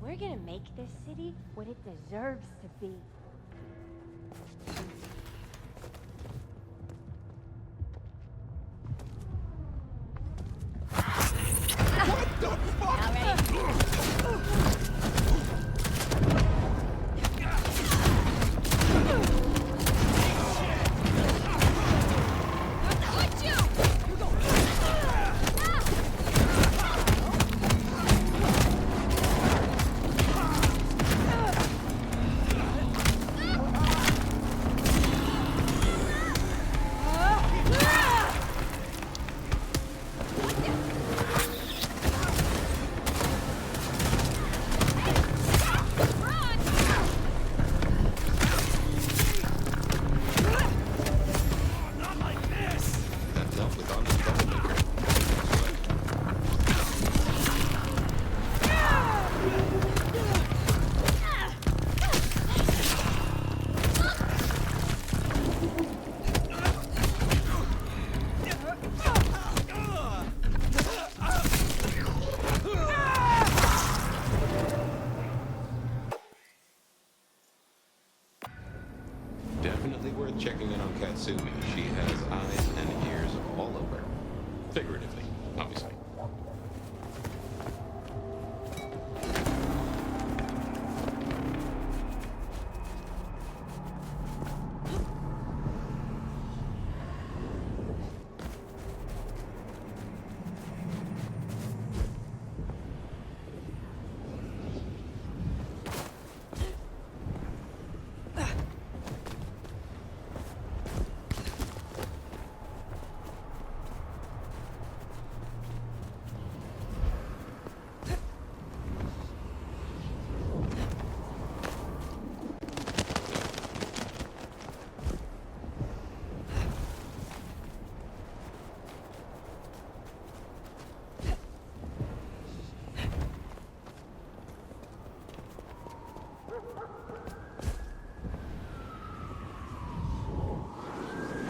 We're gonna make this city what it deserves to be. What the fuck? All right. Definitely worth checking in on Katsumi. She has eyes and ears all over. Figuratively, obviously.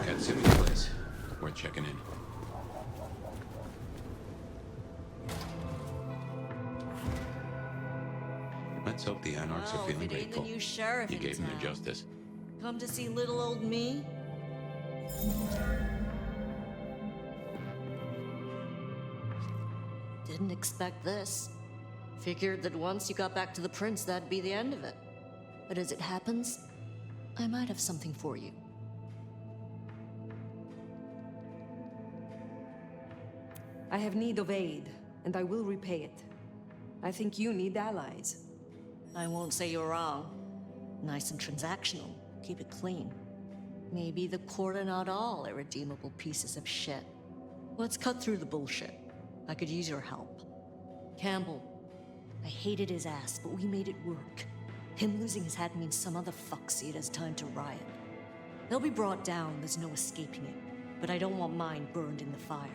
Katsumi's place. Worth checking in. Let's hope the Anarchs are feeling grateful. The new sheriff You in gave them town. their justice. Come to see little old me? Didn't expect this. Figured that once you got back to the prince, that'd be the end of it. But as it happens, I might have something for you. I have need of aid, and I will repay it. I think you need allies. I won't say you're wrong. Nice and transactional. Keep it clean. Maybe the court are not all irredeemable pieces of shit. Let's cut through the bullshit. I could use your help. Campbell. I hated his ass, but we made it work. Him losing his head means some other fuck see it as time to riot. They'll be brought down, there's no escaping it. But I don't want mine burned in the fire.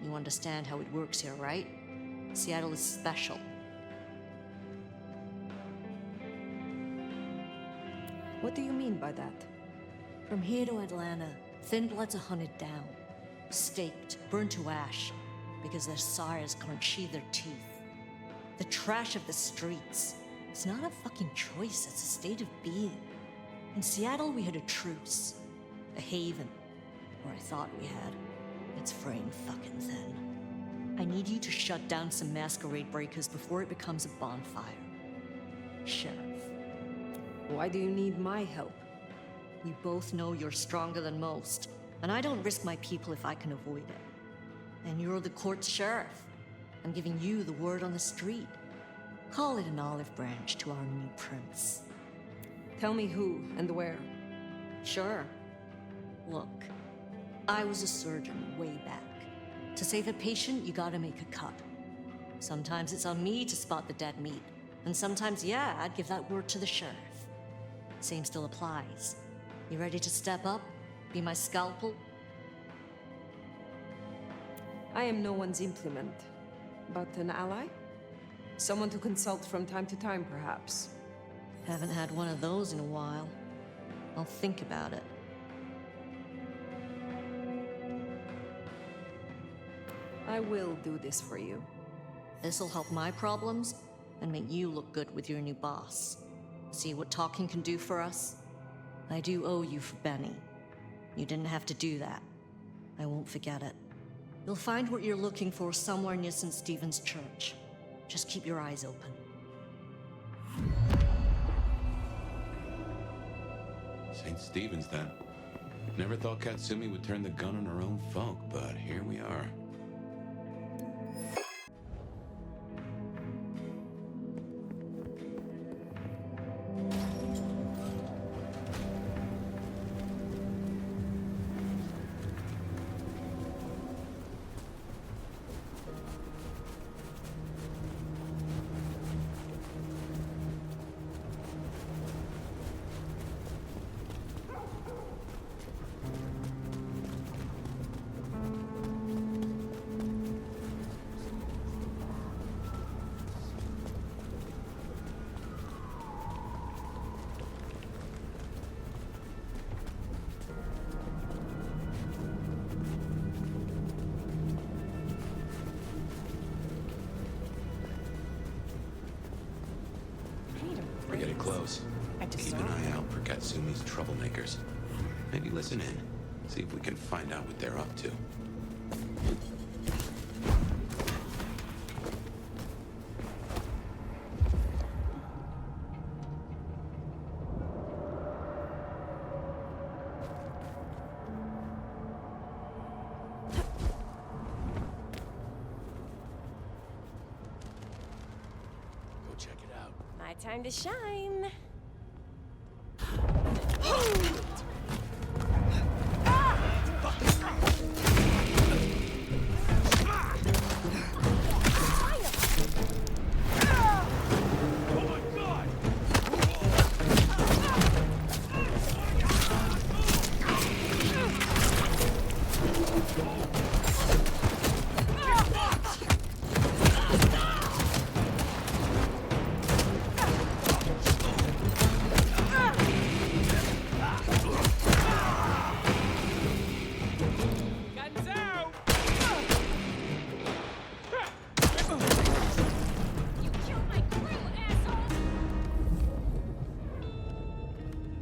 You understand how it works here, right? Seattle is special. What do you mean by that? From here to Atlanta, thin bloods are hunted down, staked, burned to ash, because their sires can't sheathe their teeth. The trash of the streets. It's not a fucking choice, it's a state of being. In Seattle, we had a truce. A haven. Or I thought we had. It's fraying fucking thin. I need you to shut down some Masquerade breakers before it becomes a bonfire. Sheriff. Why do you need my help? We both know you're stronger than most, and I don't risk my people if I can avoid it. And you're the court's sheriff. I'm giving you the word on the street. Call it an olive branch to our new prince. Tell me who and where. Sure. Look, I was a surgeon way back. To save a patient, you gotta make a cut. Sometimes it's on me to spot the dead meat, and sometimes, yeah, I'd give that word to the sheriff. Same still applies. You ready to step up? Be my scalpel? I am no one's implement, but an ally? Someone to consult from time to time, perhaps. Haven't had one of those in a while. I'll think about it. I will do this for you. This'll help my problems, and make you look good with your new boss. See what talking can do for us? I do owe you for Benny. You didn't have to do that. I won't forget it. You'll find what you're looking for somewhere near St. Stephen's Church. Just keep your eyes open. St. Stephen's, then. Never thought Katsumi would turn the gun on her own folk, but here we are. We're getting close. Keep an eye out for Katsumi's troublemakers. Maybe listen in. See if we can find out what they're up to. Go check it out. My time to shine.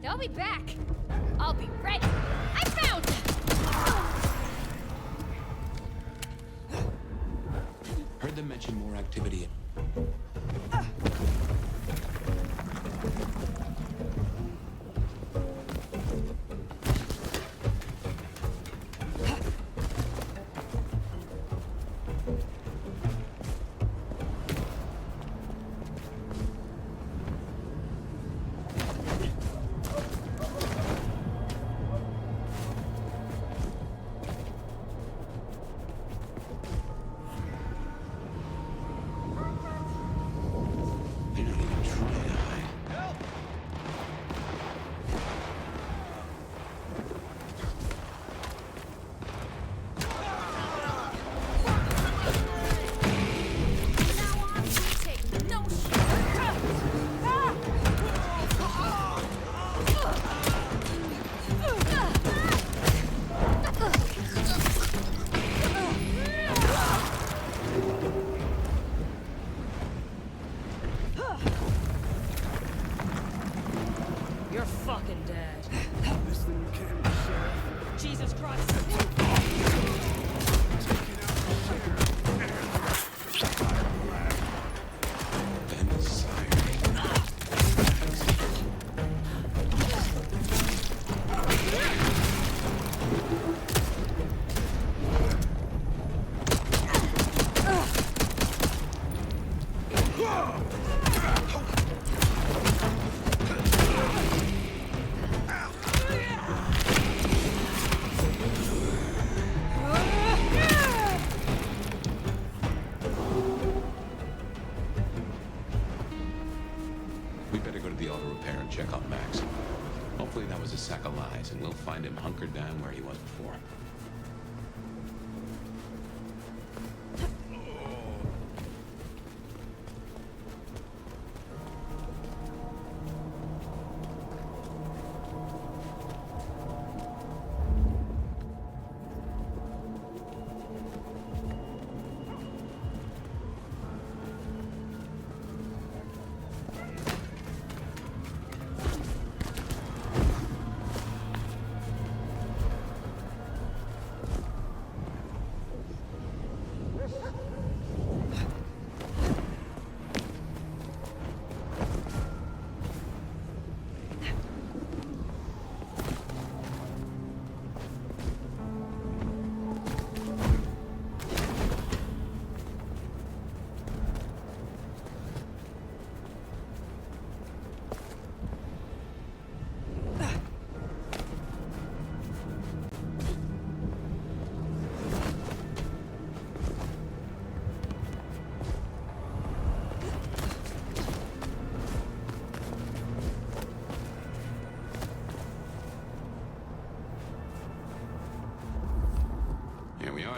They'll be back. I'll be ready. I found them! Heard them mention more activity. They're not even trying to hide. Now on, you take no You're fucking dead. This thing can't be Sheriff. Jesus Christ. Ben Sire. We better go to the auto repair and check on Max. Hopefully that was a sack of lies, and we'll find him hunkered down where he was before.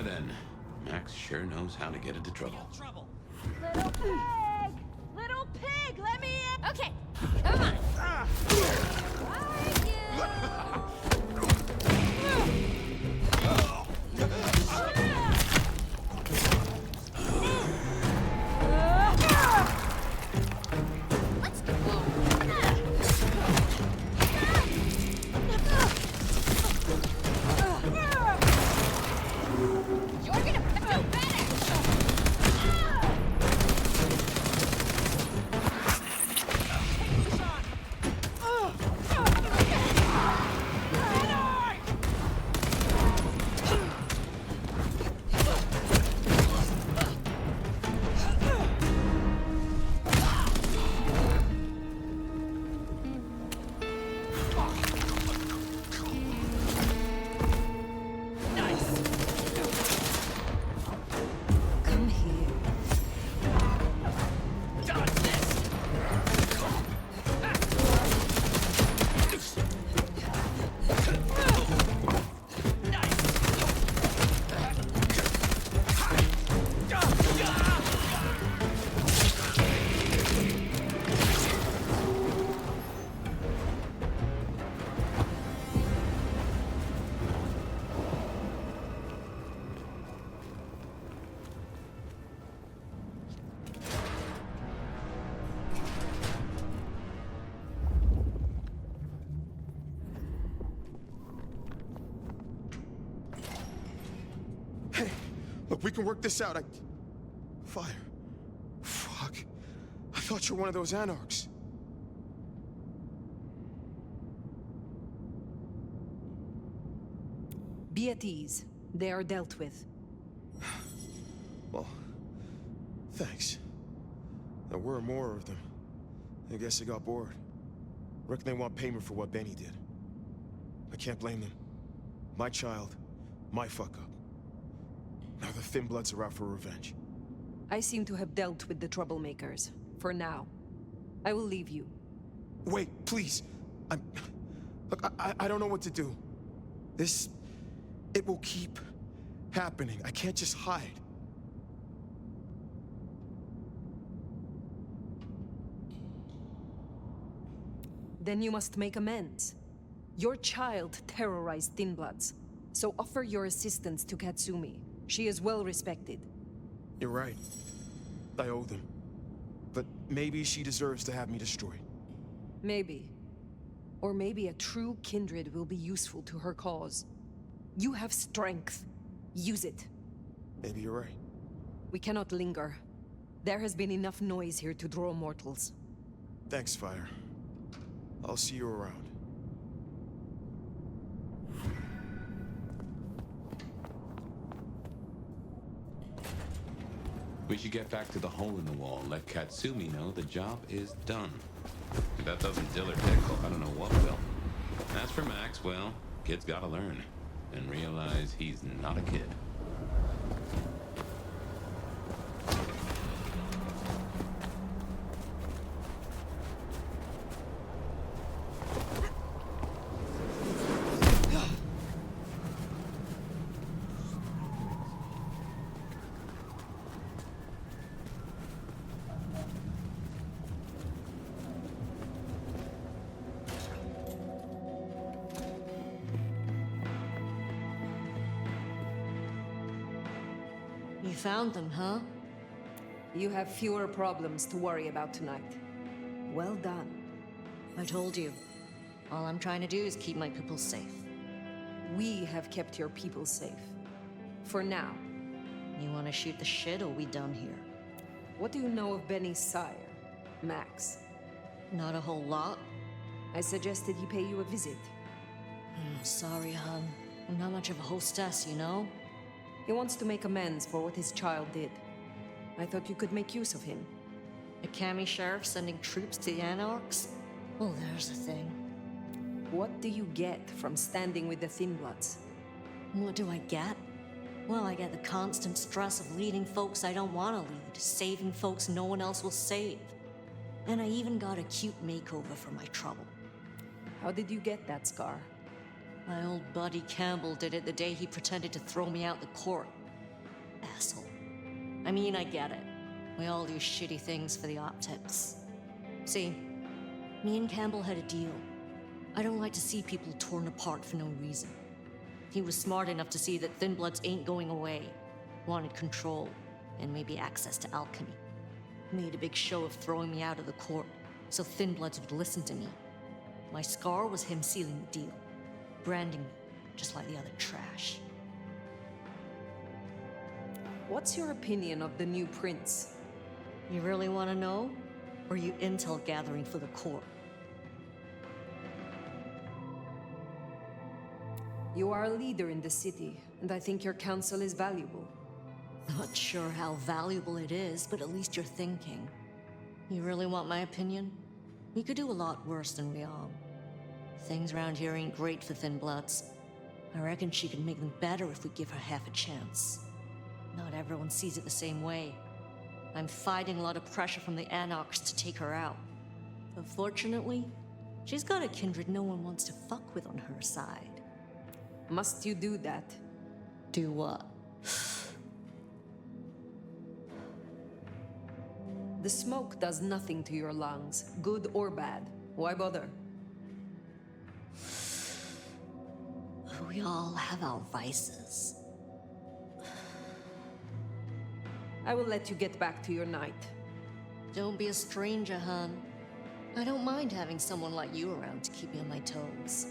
are then. Max sure knows how to get into trouble. Little pig! Little pig, let me in! Okay, come on. Alright, let's go. You're gonna do better. Come here. Hey, look, we can work this out. Fire. Fuck. I thought you were one of those anarchs. Be at ease. They are dealt with. Well, thanks. There were more of them. I guess they got bored. Reckon they want payment for what Benny did. I can't blame them. My child, my fuck-up. Now the Thin Bloods are out for revenge. I seem to have dealt with the troublemakers. For now. I will leave you. Wait, please. Look, I don't know what to do. It will keep happening. I can't just hide. Then you must make amends. Your child terrorized Thin Bloods, so offer your assistance to Katsumi. She is well respected. You're right. I owe them. But maybe she deserves to have me destroyed. Maybe. Or maybe a true kindred will be useful to her cause. You have strength. Use it. Maybe you're right. We cannot linger. There has been enough noise here to draw mortals. Thanks, Fire. I'll see you around. We should get back to the hole in the wall and let Katsumi know the job is done. If that doesn't dill or tickle, I don't know what will. As for Max, well, kid's gotta learn. And realize he's not a kid. You found them, huh? You have fewer problems to worry about tonight. Well done. I told you. All I'm trying to do is keep my people safe. We have kept your people safe. For now. You want to shoot the shit, or we done here? What do you know of Benny's sire, Max? Not a whole lot. I suggested he pay you a visit. Sorry, hon. I'm not much of a hostess, you know? He wants to make amends for what his child did. I thought you could make use of him. A Kami sheriff sending troops to the Anarchs? Well, there's the thing. What do you get from standing with the Thin Bloods? What do I get? Well, I get the constant stress of leading folks I don't want to lead, saving folks no one else will save. And I even got a cute makeover for my trouble. How did you get that scar? My old buddy Campbell did it the day he pretended to throw me out the court. Asshole. I mean, I get it. We all do shitty things for the optics. See, me and Campbell had a deal. I don't like to see people torn apart for no reason. He was smart enough to see that Thin Bloods ain't going away. Wanted control, and maybe access to alchemy. Made a big show of throwing me out of the court, so Thin Bloods would listen to me. My scar was him sealing the deal. Branding me, just like the other trash. What's your opinion of the new prince? You really want to know? Or are you intel gathering for the court? You are a leader in the city, and I think your counsel is valuable. Not sure how valuable it is, but at least you're thinking. You really want my opinion? We could do a lot worse than we are. Things around here ain't great for Thin Bloods. I reckon she could make them better if we give her half a chance. Not everyone sees it the same way. I'm fighting a lot of pressure from the Anarchs to take her out. But fortunately, she's got a kindred no one wants to fuck with on her side. Must you do that? Do what? The smoke does nothing to your lungs, good or bad. Why bother? We all have our vices. I will let you get back to your night. Don't be a stranger, hon. I don't mind having someone like you around to keep me on my toes.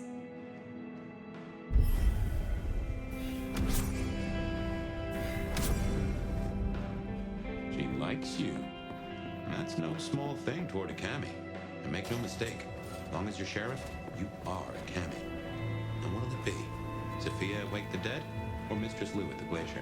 She likes you. That's no small thing toward a Cammy. And make no mistake, as long as you're sheriff, you are a Cammy. And what'll it be? Sophia at Wake the Dead? Or Mistress Lou at the Glacier?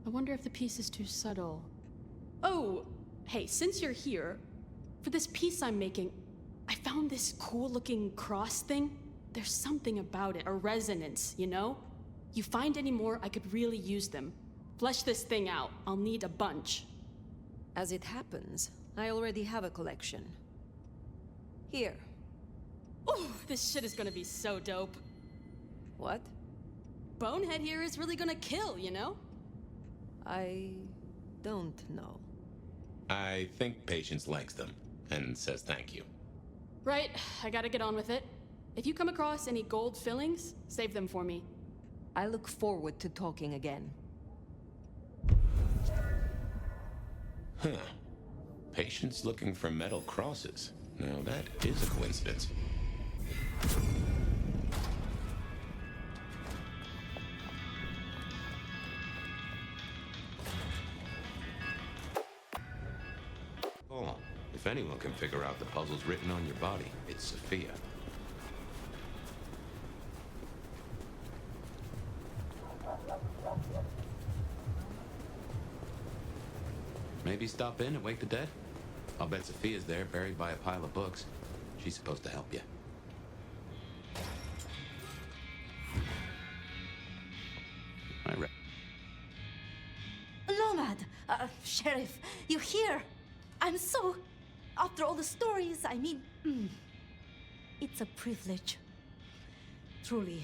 I wonder if the piece is too subtle. Oh, hey, since you're here, for this piece I'm making, I found this cool-looking cross thing. There's something about it, a resonance, you know? You find any more, I could really use them. Flesh this thing out. I'll need a bunch. As it happens, I already have a collection. Here. Oh, this shit is gonna be so dope. What? Bonehead here is really gonna kill, you know? I don't know. I think Patience likes them, and says thank you. Right, I gotta get on with it. If you come across any gold fillings, save them for me. I look forward to talking again. Huh. Patience looking for metal crosses. Now that is a coincidence. Oh, if anyone can figure out the puzzles written on your body, it's Sophia. Maybe stop in and Wake the Dead? I'll bet Sophia's there, buried by a pile of books. She's supposed to help you. Nomad! Sheriff, you're here! I'm so... After all the stories, I mean... it's a privilege. Truly.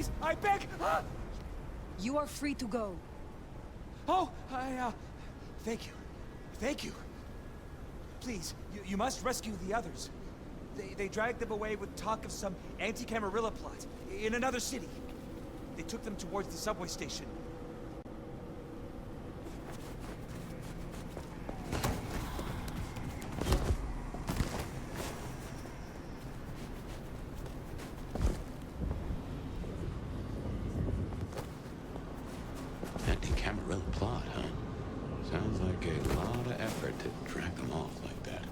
Please, I beg! You are free to go. Oh, thank you. Thank you. Please, you must rescue the others. They dragged them away with talk of some anti-Camarilla plot in another city. They took them towards the subway station. Anti-Camarilla plot, huh? Sounds like a lot of effort to drag them off like that.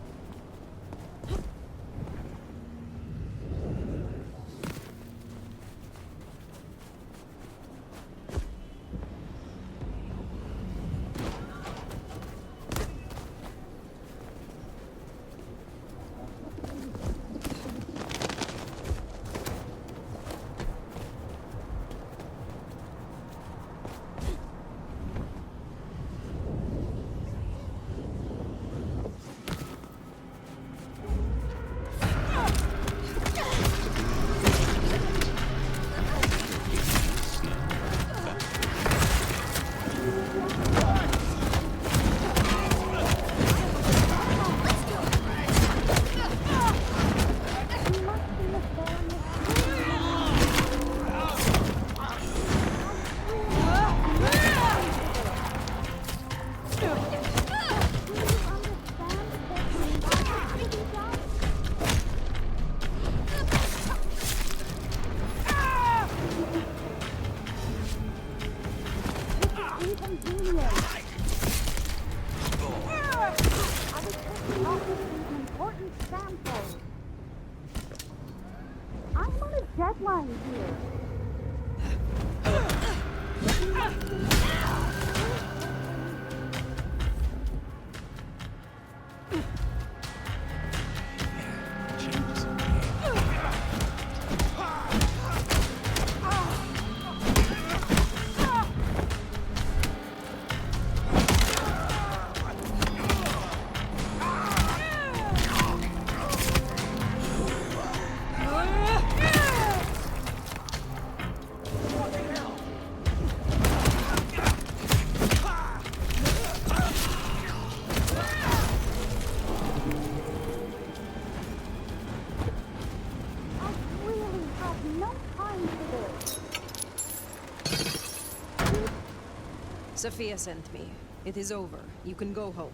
Sophia sent me. It is over. You can go home.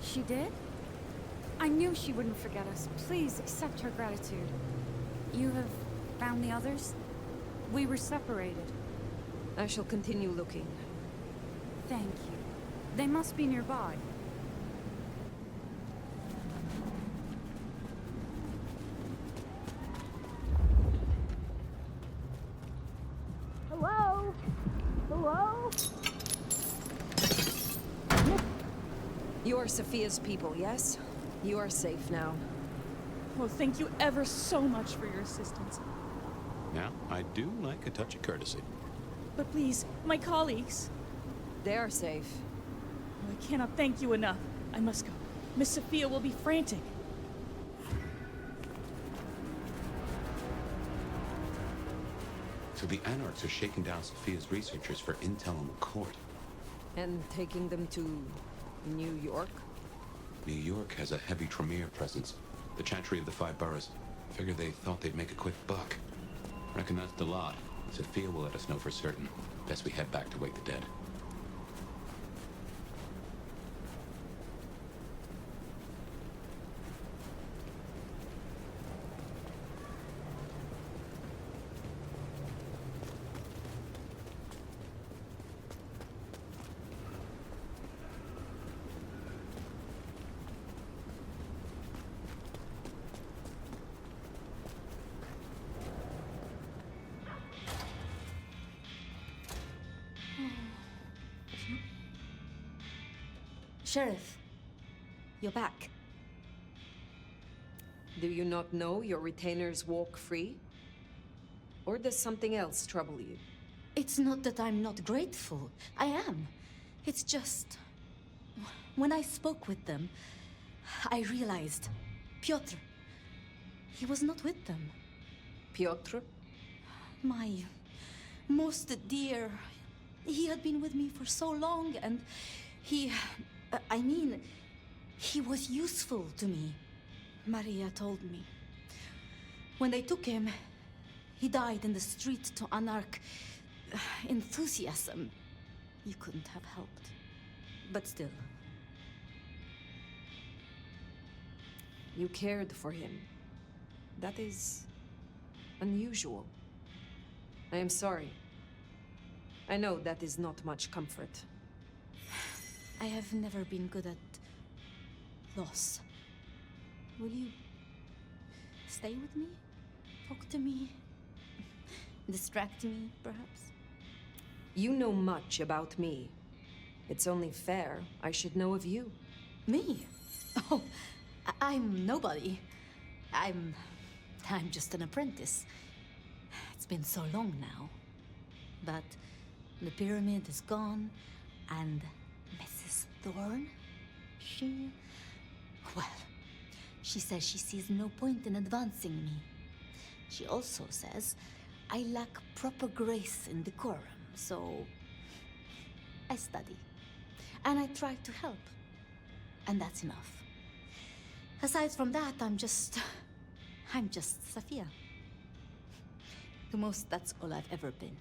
She did? I knew she wouldn't forget us. Please accept her gratitude. You have found the others? We were separated. I shall continue looking. Thank you. They must be nearby. Hello? Hello? You are Sophia's people, yes? You are safe now. Well, thank you ever so much for your assistance. Now, I do like a touch of courtesy. But please, my colleagues. They are safe. Well, I cannot thank you enough. I must go. Miss Sophia will be frantic. So the Anarchs are shaking down Sophia's researchers for intel on the court. And taking them to New York? New York has a heavy Tremere presence. The Chantry of the Five Boroughs. Figured they thought they'd make a quick buck. Reckon that's the lot. Sophia will let us know for certain. Best we head back to wake the dead. Sheriff, you're back. Do you not know your retainers walk free? Or does something else trouble you? It's not that I'm not grateful. I am. It's just... when I spoke with them, I realized... Piotr... he was not with them. Piotr? My most dear. He had been with me for so long, and he was useful to me. Maria told me. When they took him, he died in the street to Anarch enthusiasm. You couldn't have helped. But still. You cared for him. That is unusual. I am sorry. I know that is not much comfort. I have never been good at loss. Will you stay with me? Talk to me? Distract me, perhaps? You know much about me. It's only fair I should know of you. Me? Oh, I'm nobody. I'm just an apprentice. It's been so long now. But the pyramid is gone, and Mrs. Thorne, she says she sees no point in advancing me. She also says I lack proper grace and decorum, so I study. And I try to help. And that's enough. Aside from that, I'm just Sophia. The most, that's all I've ever been.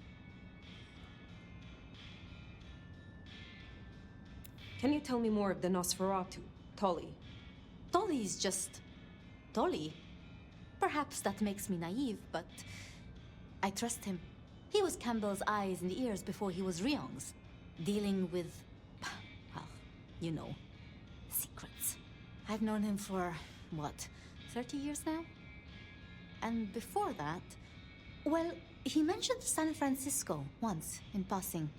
Can you tell me more of the Nosferatu, Tolly? Tolly is just Tolly. Perhaps that makes me naive, but I trust him. He was Campbell's eyes and ears before he was Ryong's, dealing with, well, you know, secrets. I've known him for, what, 30 years now? And before that, well, he mentioned San Francisco once, in passing.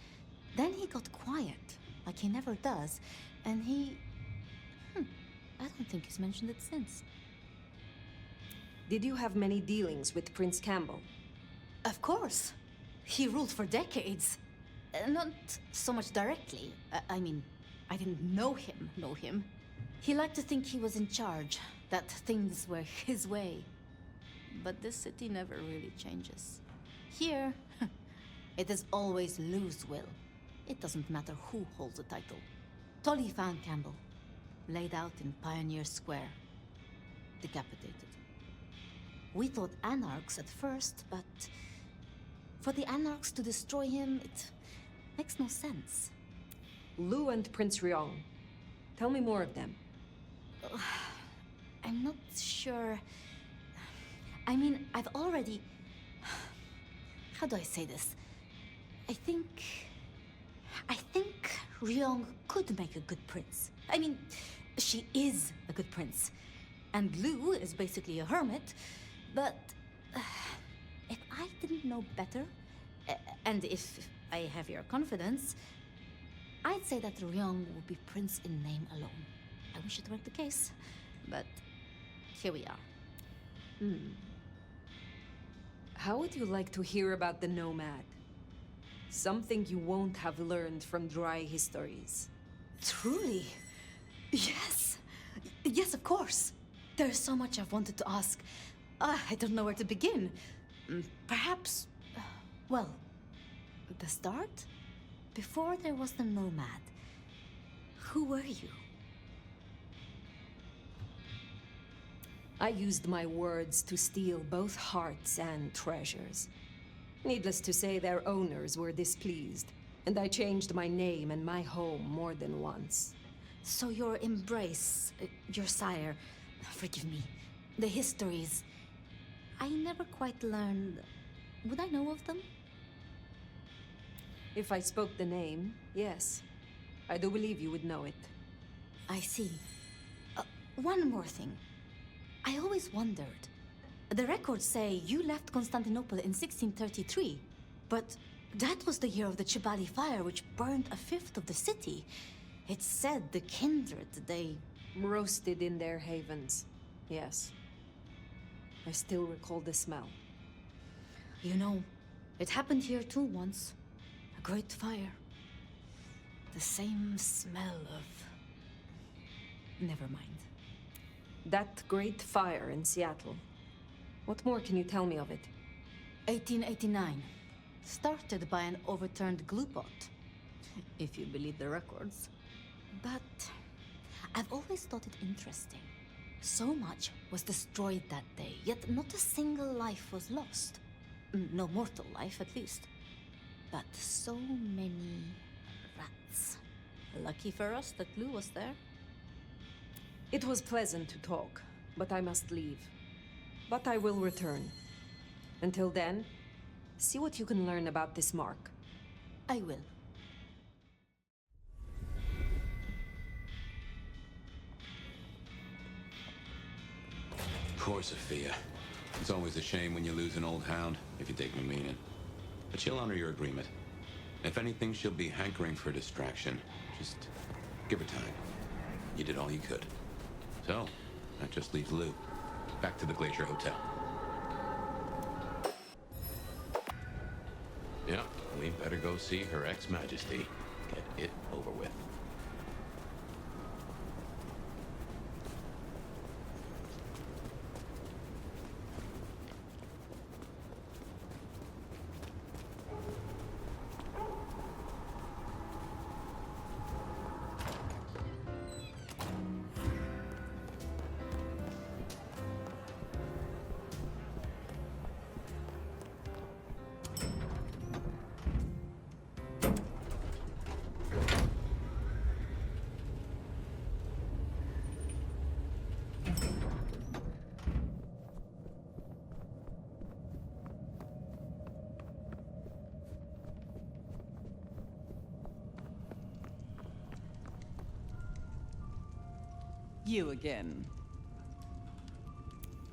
Then he got quiet, like he never does, and I don't think he's mentioned it since. Did you have many dealings with Prince Campbell? Of course. He ruled for decades. Not so much directly. I mean, I didn't know him. He liked to think he was in charge, that things were his way. But this city never really changes. Here, it is always Lou's will. It doesn't matter who holds the title. Tolly found Campbell, laid out in Pioneer Square, decapitated. We thought Anarchs at first, but for the Anarchs to destroy him, it makes no sense. Lou and Prince Ryong. Tell me more of them. I'm not sure. I mean, I've already... How do I say this? I think Ryong could make a good prince. I mean, she is a good prince. And Lou is basically a hermit. But if I didn't know better, and if I have your confidence, I'd say that Ryong would be prince in name alone. I wish it weren't the case, but here we are. How would you like to hear about the Nomad? Something you won't have learned from dry histories. Truly? Yes. Yes, of course. There's so much I've wanted to ask. I don't know where to begin. Perhaps, well, the start? Before there was the Nomad, who were you? I used my words to steal both hearts and treasures. Needless to say, their owners were displeased, and I changed my name and my home more than once. So your embrace, your sire, forgive me, the histories, I never quite learned. Would I know of them? If I spoke the name, yes. I do believe you would know it. I see. One more thing. I always wondered. The records say you left Constantinople in 1633, but that was the year of the Chibali fire, which burned a fifth of the city. It's said the kindred, they... roasted in their havens, yes. I still recall the smell. You know, it happened here too once. A great fire. The same smell of... Never mind. That great fire in Seattle. What more can you tell me of it? 1889. Started by an overturned glue pot, if you believe the records. But I've always thought it interesting. So much was destroyed that day, yet not a single life was lost. No mortal life, at least. But so many rats. Lucky for us that glue was there. It was pleasant to talk, but I must leave. But I will return. Until then, see what you can learn about this mark. I will. Poor Sophia. It's always a shame when you lose an old hound, if you take my meaning. But she'll honor your agreement. If anything, she'll be hankering for distraction. Just give her time. You did all you could. So, that just leaves Lou. Back to the Glacier Hotel. Yeah, we better go see Her Ex-Majesty. Get it over with. You again.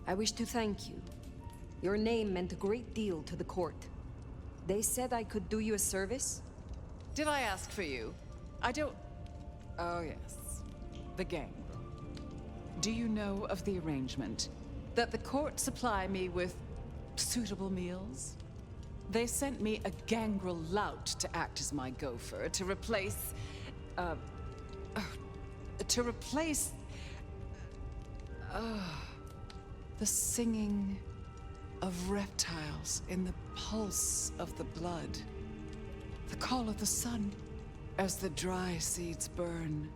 I wish to thank you. Your name meant a great deal to the court. They said I could do you a service? Did I ask for you? I don't... Oh, yes. The gangrel. Do you know of the arrangement? That the court supply me with suitable meals? They sent me a gangrel lout to act as my gopher, to replace... the singing of reptiles in the pulse of the blood. The call of the sun as the dry seeds burn.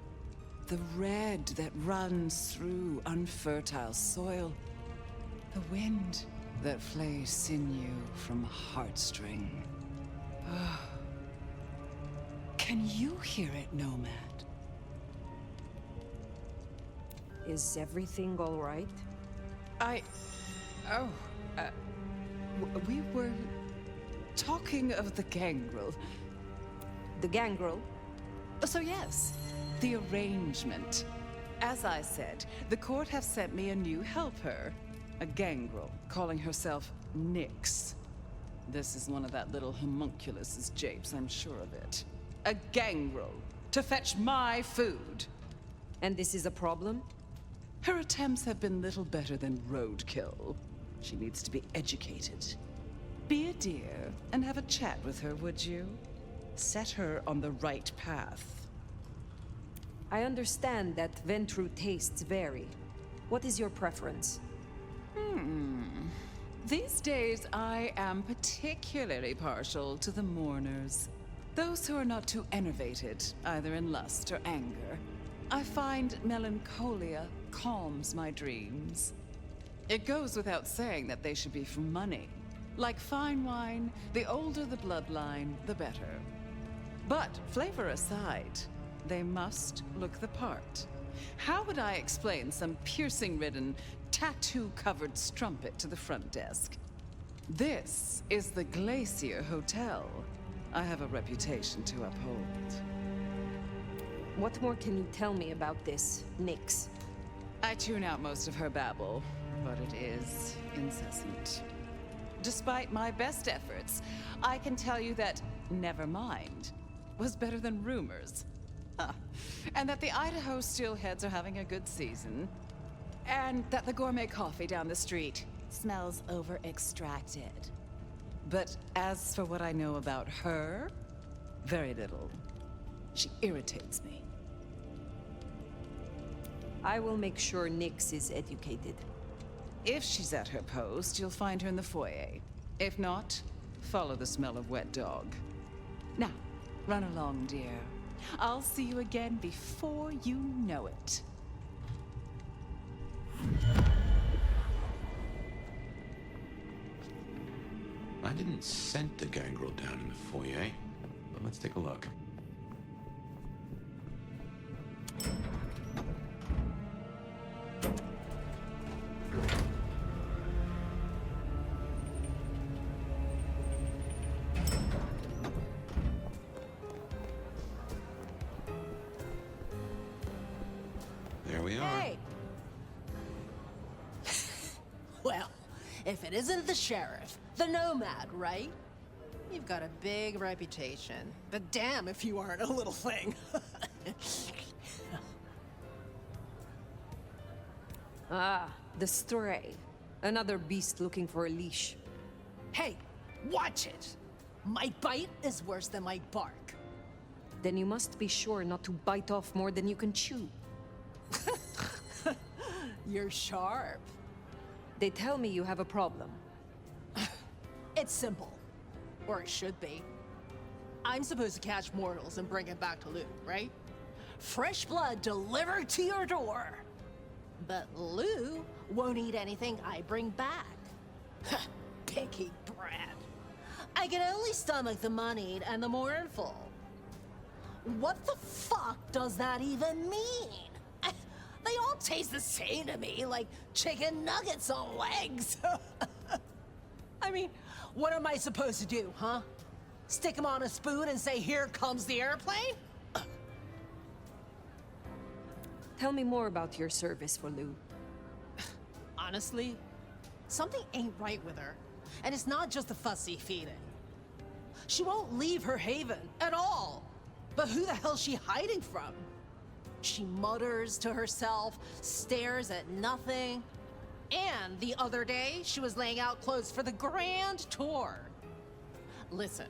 The red that runs through unfertile soil. The wind that flays sinew from heartstring. Can you hear it, Nomad? Is everything all right? We were talking of the gangrel. The gangrel? So yes, the arrangement. As I said, the court have sent me a new helper. A gangrel, calling herself Nyx. This is one of that little homunculus's japes, I'm sure of it. A gangrel, to fetch my food. And this is a problem? Her attempts have been little better than roadkill. She needs to be educated. Be a dear and have a chat with her, would you? Set her on the right path. I understand that Ventru tastes vary. What is your preference? These days, I am particularly partial to the mourners. Those who are not too enervated, either in lust or anger. I find melancholia calms my dreams. It goes without saying that they should be for money. Like fine wine, the older the bloodline, the better. But flavor aside, they must look the part. How would I explain some piercing-ridden, tattoo-covered strumpet to the front desk? This is the Glacier Hotel. I have a reputation to uphold. What more can you tell me about this, Nyx? I tune out most of her babble, but it is incessant. Despite my best efforts, I can tell you that never mind was better than rumors. And that the Idaho steelheads are having a good season. And that the gourmet coffee down the street smells over-extracted. But as for what I know about her, very little. She irritates me. I will make sure Nyx is educated. If she's at her post, you'll find her in the foyer. If not, follow the smell of wet dog. Now, run along, dear. I'll see you again before you know it. I didn't scent the gangrel down in the foyer, but let's take a look. There we are. Hey! Well, if it isn't the sheriff, the nomad, right? You've got a big reputation, but damn if you aren't a little thing. Ah, the stray. Another beast looking for a leash. Hey, watch it! My bite is worse than my bark. Then you must be sure not to bite off more than you can chew. You're sharp. They tell me you have a problem. It's simple. Or it should be. I'm supposed to catch mortals and bring it back to Lou, right? Fresh blood delivered to your door. But Lou won't eat anything I bring back. Picky brat. I can only stomach the moneyed and the mournful. What the fuck does that even mean? They all taste the same to me, like chicken nuggets on legs. I mean, what am I supposed to do, huh? Stick them on a spoon and say, "Here comes the airplane"? Tell me more about your service for Lou. Honestly, something ain't right with her. And it's not just the fussy feeding. She won't leave her haven at all. But who the hell's she hiding from? She mutters to herself, stares at nothing. And the other day, she was laying out clothes for the grand tour. Listen,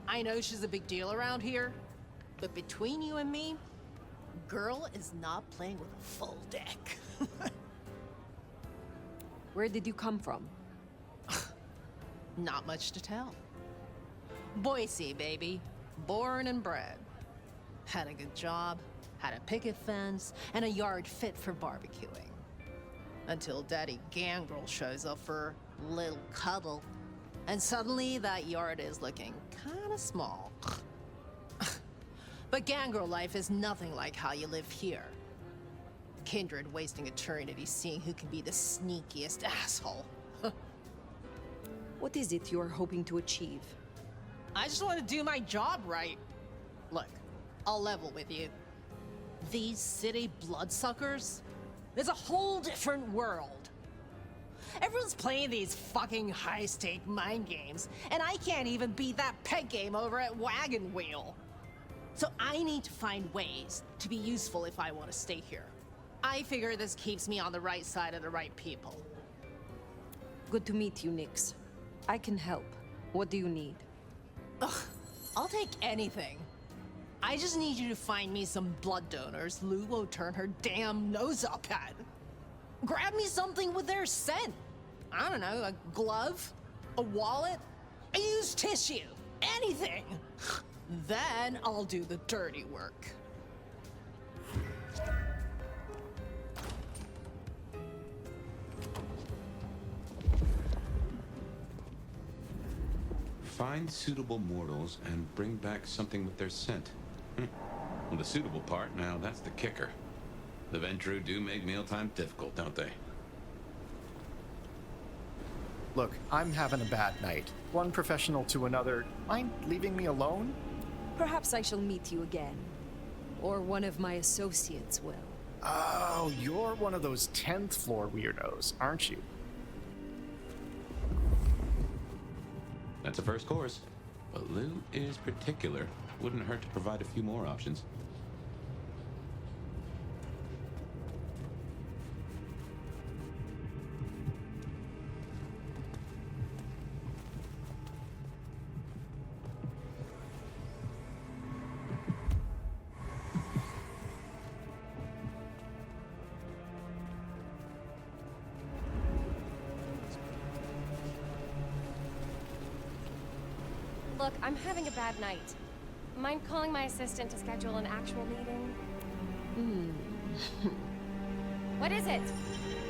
I know she's a big deal around here, but between you and me, girl is not playing with a full deck. Where did you come from? Not much to tell. Boise, baby. Born and bred. Had a good job, had a picket fence, and a yard fit for barbecuing. Until Daddy Gangrel shows up for a little cuddle. And suddenly that yard is looking kinda small. But Gangrel life is nothing like how you live here. Kindred wasting eternity seeing who can be the sneakiest asshole. What is it you are hoping to achieve? I just want to do my job right. Look, I'll level with you. These city bloodsuckers, there's a whole different world. Everyone's playing these fucking high-stake mind games, and I can't even beat that peg game over at Wagon Wheel. So I need to find ways to be useful if I want to stay here. I figure this keeps me on the right side of the right people. Good to meet you, Nix. I can help. What do you need? Ugh, I'll take anything. I just need you to find me some blood donors Lou will turn her damn nose up at. Grab me something with their scent. I don't know, a glove, a wallet, a used tissue, anything. Then I'll do the dirty work. Find suitable mortals and bring back something with their scent. Well, the suitable part, now that's the kicker. The Ventru do make mealtime difficult, don't they? Look, I'm having a bad night. One professional to another. Mind leaving me alone? Perhaps I shall meet you again. Or one of my associates will. Oh, you're one of those 10th floor weirdos, aren't you? That's a first course. But Lou is particular. Wouldn't hurt to provide a few more options. Look, I'm having a bad night. Mind calling my assistant to schedule an actual meeting? What is it?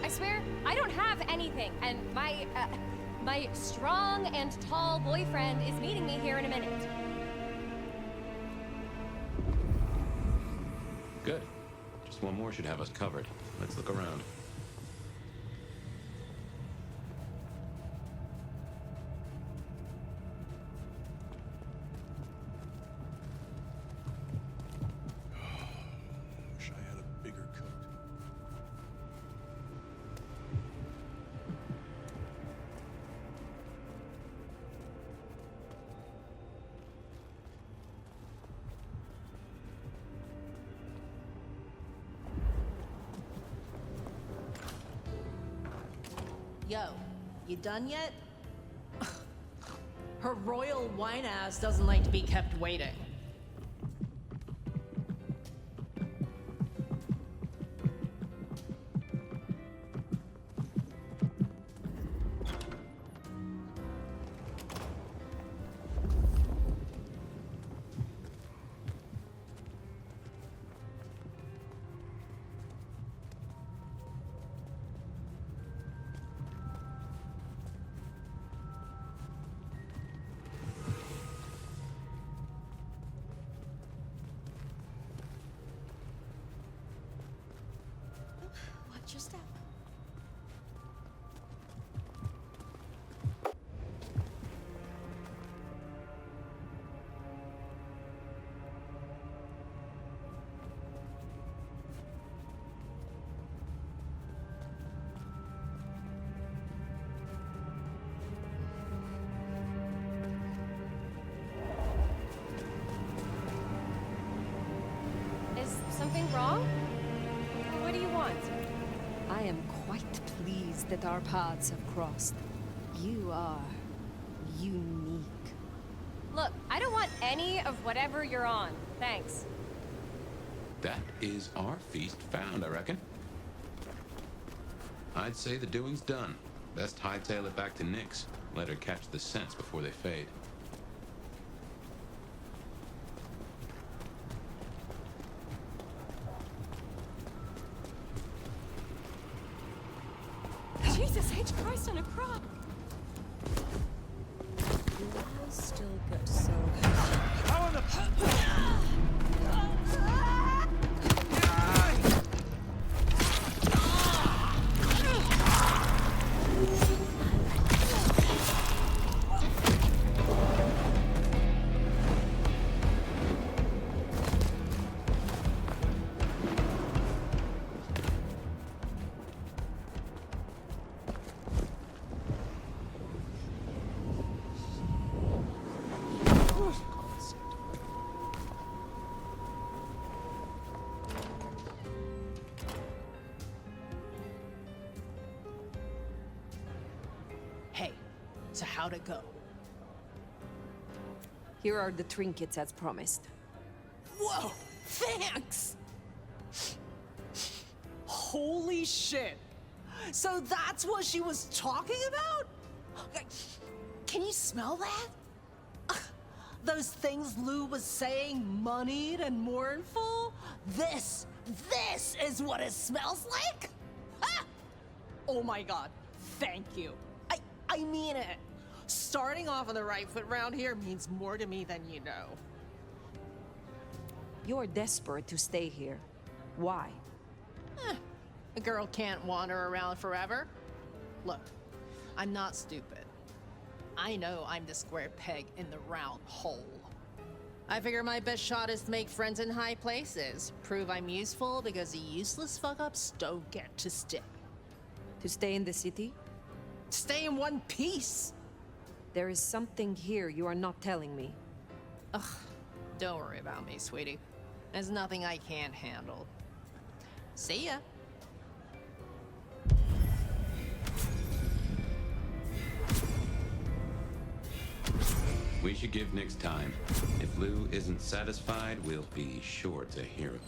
I swear, I don't have anything, and my strong and tall boyfriend is meeting me here in a minute. Good. Just one more should have us covered. Let's look around. Wish I had a bigger coat. Yo, you done yet? Her royal wine ass doesn't like to be kept waiting. Watch your step. Is something wrong? What do you want? I am quite pleased that our paths have crossed. You are unique. Look, I don't want any of whatever you're on. Thanks. That is our feast found, I reckon. I'd say the doing's done. Best hightail it back to Nyx. Let her catch the scents before they fade. Jesus H. Christ on a cross! You will still get so. How in the... Hey, so how'd it go? Here are the trinkets as promised. Whoa! Thanks! Holy shit! So that's what she was talking about? Can you smell that? Those things Lou was saying, moneyed and mournful? This is what it smells like? Ah! Oh my god, thank you. I mean it. Starting off on the right foot round here means more to me than you know. You're desperate to stay here. Why? A girl can't wander around forever. Look, I'm not stupid. I know I'm the square peg in the round hole. I figure my best shot is to make friends in high places. Prove I'm useful because the useless fuck-ups don't get to stay. To stay in the city? Stay in one piece! There is something here you are not telling me. Ugh, don't worry about me, sweetie. There's nothing I can't handle. See ya. We should give Nyx time. If Lou isn't satisfied, we'll be sure to hear of it.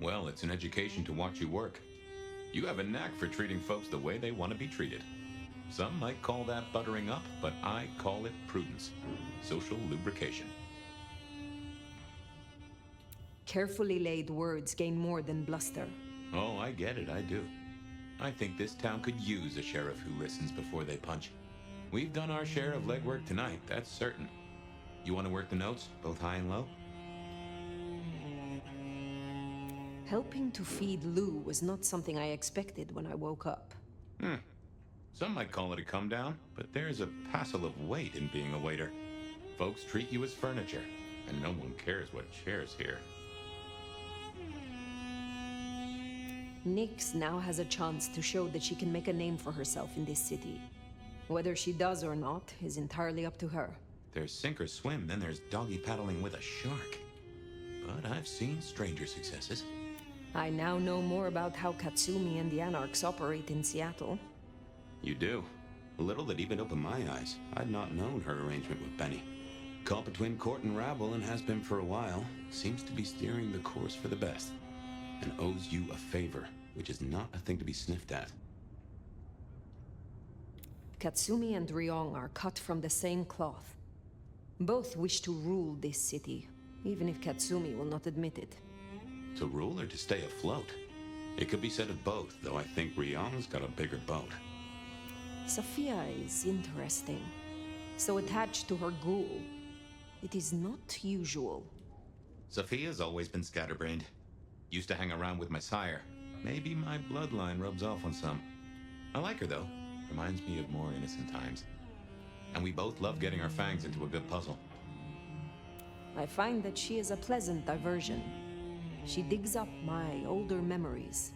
Well, it's an education to watch you work. You have a knack for treating folks the way they want to be treated. Some might call that buttering up, but I call it prudence. Social lubrication. Carefully laid words gain more than bluster. Oh, I get it, I do. I think this town could use a sheriff who listens before they punch. We've done our share of legwork tonight, that's certain. You want to work the notes, both high and low? Helping to feed Lou was not something I expected when I woke up. Some might call it a come down, but there's a passel of weight in being a waiter. Folks treat you as furniture, and no one cares what shares here. Nyx now has a chance to show that she can make a name for herself in this city. Whether she does or not is entirely up to her. There's sink or swim, then there's doggy paddling with a shark. But I've seen stranger successes. I now know more about how Katsumi and the Anarchs operate in Seattle. You do. A little that even opened my eyes. I'd not known her arrangement with Benny. Caught between court and rabble and has been for a while. Seems to be steering the course for the best. And owes you a favor, which is not a thing to be sniffed at. Katsumi and Ryong are cut from the same cloth. Both wish to rule this city, even if Katsumi will not admit it. To rule or to stay afloat? It could be said of both, though I think Ryong's got a bigger boat. Sophia is interesting. So attached to her ghoul. It is not usual. Sophia's always been scatterbrained. Used to hang around with my sire. Maybe my bloodline rubs off on some. I like her, though. Reminds me of more innocent times. And we both love getting our fangs into a good puzzle. I find that she is a pleasant diversion. She digs up my older memories.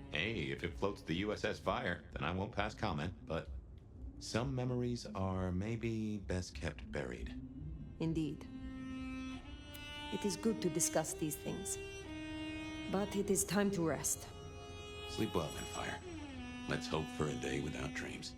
Hey, if it floats the USS Fire, then I won't pass comment, but some memories are maybe best kept buried. Indeed. It is good to discuss these things. But it is time to rest. Sleep well then, Fire. Let's hope for a day without dreams.